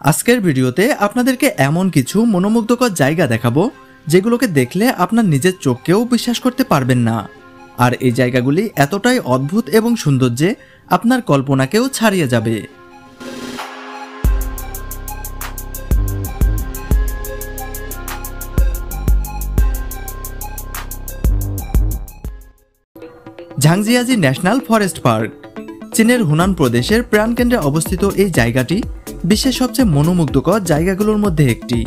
আজকের ভিডিওতে আপনাদেরকে এমন কিছু মনোমুগ্ধকর জায়গা দেখাবো যেগুলোকে দেখলে আপনার নিজের চোখকেও বিশ্বাস করতে পারবেন না। আর এই জায়গাগুলি এতটাই অদ্ভুত এবং সুন্দর যে আপনার কল্পনাকেও ছাড়িয়ে যাবে। ঝাংজিয়াজি ন্যাশনাল ফরেস্ট পার্ক চীনের হুনান প্রদেশের প্রাণকেন্দ্রে অবস্থিত এই জায়গাটি বিশ্বের সবচেয়ে মনোমুগ্ধকর জায়গাগুলোর মধ্যে একটি।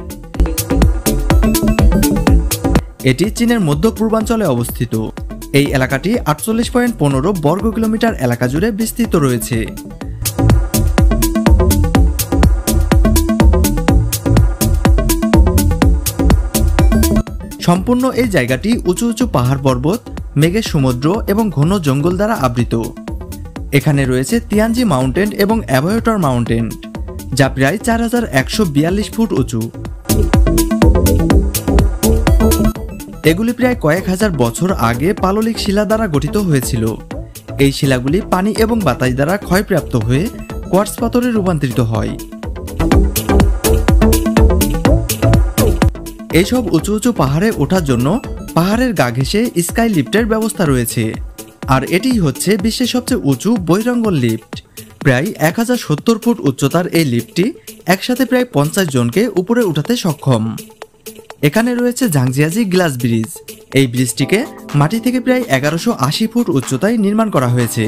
এটি চীনের মধ্য পূর্বাঞ্চলে অবস্থিত। এই এলাকাটি 48.15 বর্গ কিলোমিটার এলাকা জুড়ে বিস্তৃত রয়েছে। সম্পূর্ণ এই জায়গাটি উঁচু উঁচু পাহাড় পর্বত, মেঘের সমুদ্র এবং ঘন জঙ্গল দ্বারা আবৃত। এখানে রয়েছে তিয়ানজি মাউন্টেন এবং অ্যাভয়েটর মাউন্টেন, যা প্রায় 4142 ফুট উঁচু। এগুলি প্রায় কয়েক হাজার বছর আগে পাললিক শিলা দ্বারা গঠিত হয়েছিল। এই শিলাগুলি পানি এবং বাতাস দ্বারা ক্ষয়প্রাপ্ত হয়ে কোয়ার্টজ পাথরে রূপান্তরিত হয়। এইসব উঁচু উঁচু পাহাড়ে ওঠার জন্য পাহাড়ের গা ঘেঁষে স্কাই লিফটের ব্যবস্থা রয়েছে। আর এটিই হচ্ছে বিশ্বের সবচেয়ে উঁচু বহিরঙ্গন লিফট। প্রায় 1070 ফুট উচ্চতার এই লিফটটি একসাথে প্রায় 50 জনকে উপরে উঠাতে সক্ষম। এখানে রয়েছে ঝাংজিয়াজি গ্লাস ব্রিজ। এই ব্রিজটিকে মাটি থেকে প্রায় 1180 ফুট উচ্চতায় নির্মাণ করা হয়েছে।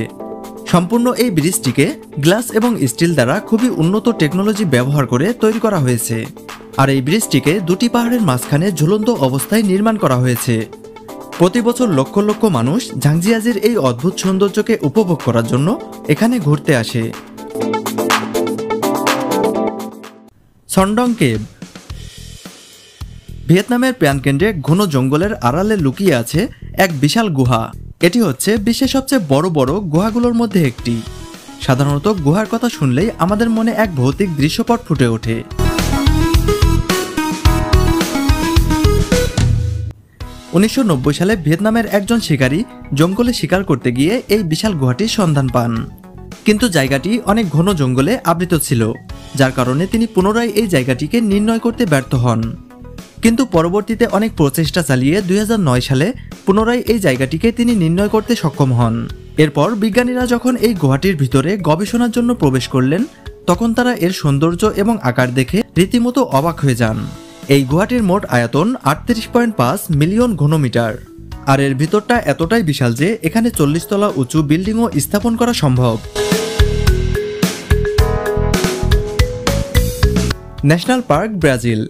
সম্পূর্ণ এই ব্রিজটিকে গ্লাস এবং স্টিল দ্বারা খুবই উন্নত টেকনোলজি ব্যবহার করে তৈরি করা হয়েছে। আর এই ব্রিজটিকে দুটি পাহাড়ের মাঝখানে ঝুলন্ত অবস্থায় নির্মাণ করা হয়েছে। প্রতি বছর লক্ষ লক্ষ মানুষ ঝাংজিয়াজির এই অদ্ভুত সৌন্দর্যকে উপভোগ করার জন্য এখানে ঘুরতে আসে। সনডং কেভ ভিয়েতনামের প্রাণকেন্দ্রে ঘন জঙ্গলের আড়ালে লুকিয়ে আছে এক বিশাল গুহা। এটি হচ্ছে বিশ্বের সবচেয়ে বড় বড় গুহাগুলোর মধ্যে একটি। সাধারণত গুহার কথা শুনলেই আমাদের মনে এক ভৌতিক দৃশ্যপট ফুটে ওঠে। 1990 সালে ভিয়েতনামের একজন শিকারী জঙ্গলে শিকার করতে গিয়ে এই বিশাল গুহাটির সন্ধান পান, কিন্তু জায়গাটি অনেক ঘন জঙ্গলে আবৃত ছিল, যার কারণে তিনি পুনরায় এই জায়গাটিকে নির্ণয় করতে ব্যর্থ হন। কিন্তু পরবর্তীতে অনেক প্রচেষ্টা চালিয়ে 2009 সালে পুনরায় এই জায়গাটিকে তিনি নির্ণয় করতে সক্ষম হন। এরপর বিজ্ঞানীরা যখন এই গুহাটির ভিতরে গবেষণার জন্য প্রবেশ করলেন, তখন তারা এর সৌন্দর্য এবং আকার দেখে রীতিমতো অবাক হয়ে যান। এই গুহাটির মোট আয়তন 38.5 মিলিয়ন ঘনমিটার। আর এর ভিতরটা এতটাই বিশাল যে এখানে 40 তলা উঁচু বিল্ডিংও স্থাপন করা সম্ভব। ন্যাশনাল পার্ক ব্রাজিল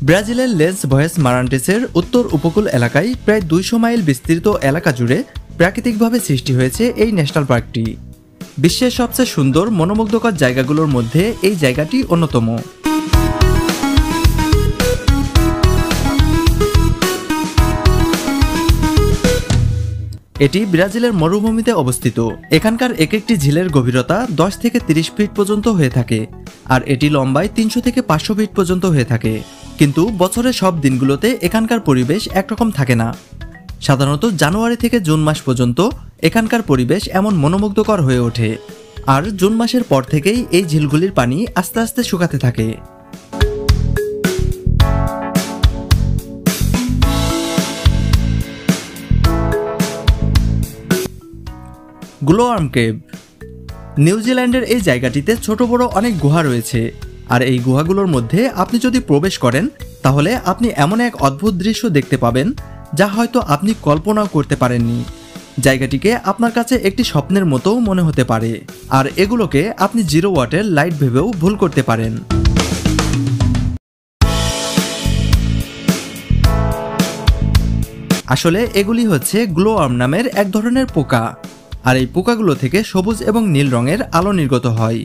ব্রাজিলের লেস ভয়েস মারান্টেসের উত্তর উপকূল এলাকায় প্রায় 200 মাইল বিস্তৃত এলাকা জুড়ে প্রাকৃতিকভাবে সৃষ্টি হয়েছে এই ন্যাশনাল পার্কটি। বিশ্বের সবচেয়ে সুন্দর মনোমুগ্ধকর জায়গাগুলোর মধ্যে এই জায়গাটি অন্যতম। এটি ব্রাজিলের মরুভূমিতে অবস্থিত। এখানকার এক একটি ঝিলের গভীরতা 10 থেকে 30 ফিট পর্যন্ত হয়ে থাকে, আর এটি লম্বায় 300 থেকে 500 ফিট পর্যন্ত হয়ে থাকে। কিন্তু বছরের সব দিনগুলোতে এখানকার পরিবেশ একরকম থাকে না। সাধারণত জানুয়ারি থেকে জুন মাস পর্যন্ত এখানকার পরিবেশ এমন মনোমুগ্ধকর হয়ে ওঠে, আর জুন মাসের পর থেকেই এই ঝিলগুলির পানি আস্তে আস্তে শুকাতে থাকে। গ্লোয়ার্ম কেভ নিউজিল্যান্ডের এই জায়গাটিতে ছোট বড় অনেক গুহা রয়েছে। আর এই গুহাগুলোর মধ্যে আপনি যদি প্রবেশ করেন, তাহলে আপনি এমন এক অদ্ভুত দৃশ্য দেখতে পাবেন যা হয়তো আপনি কল্পনাও করতে পারেননি। জায়গাটিকে আপনার কাছে একটি স্বপ্নের মতোও মনে হতে পারে, আর এগুলোকে আপনি 0 ওয়াটের লাইট ভেবেও ভুল করতে পারেন। আসলে এগুলি হচ্ছে গ্লোয়ার্ম নামের এক ধরনের পোকা, আর এই পোকাগুলো থেকে সবুজ এবং নীল রঙের আলো নির্গত হয়।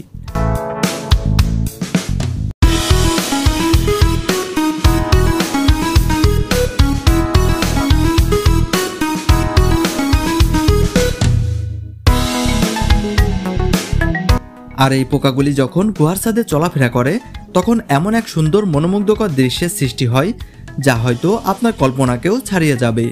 আর এই পোকাগুলি যখন গুহার ছাদে চলাফেরা করে, তখন এমন এক সুন্দর মনোমুগ্ধকর দৃশ্যের সৃষ্টি হয় যা হয়তো আপনার কল্পনাকেও ছাড়িয়ে যাবে।